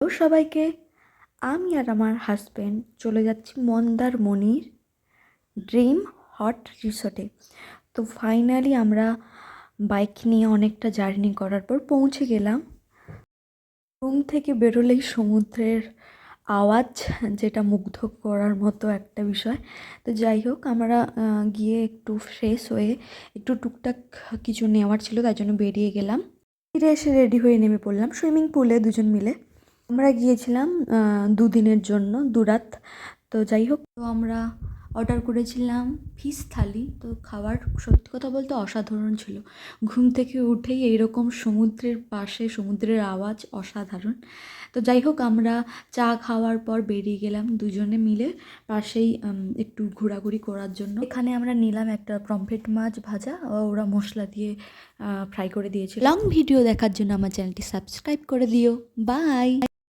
তো সবাইকে আমি আর আমার হাজব্যান্ড চলে যাচ্ছি মন্দারমণির ড্রিম হট রিসর্টে। তো ফাইনালি আমরা বাইক নিয়ে অনেকটা জার্নি করার পর পৌঁছে গেলাম। রুম থেকে বেরোলেই সমুদ্রের আওয়াজ, যেটা মুগ্ধ করার মতো একটা বিষয়। তো যাই হোক, আমরা গিয়ে একটু ফ্রেশ হয়ে একটু টুকটাক কিছু নেওয়ার ছিল, তাই জন্য বেরিয়ে গেলাম। ফিরে এসে রেডি হয়ে নেমে পড়লাম সুইমিং পুলে দুজন মিলে। আমরা গিয়েছিলাম দুদিনের জন্য, দুরাত। তো যাই হোক, তো আমরা অর্ডার করেছিলাম ফিশ থালি। তো খাবার সত্যি কথা বলতে অসাধারণ ছিল। ঘুম থেকে উঠেই এইরকম সমুদ্রের পাশে সমুদ্রের আওয়াজ অসাধারণ। তো যাই হোক, আমরা চা খাওয়ার পর বেরিয়ে গেলাম দুজনে মিলে পাশেই একটু ঘোরাঘুরি করার জন্য। এখানে আমরা নিলাম একটা পমফ্রেট মাছ ভাজা, ওরা মশলা দিয়ে ফ্রাই করে দিয়েছিল। লং ভিডিও দেখার জন্য আমার চ্যানেলটি সাবস্ক্রাইব করে দিও। বাই।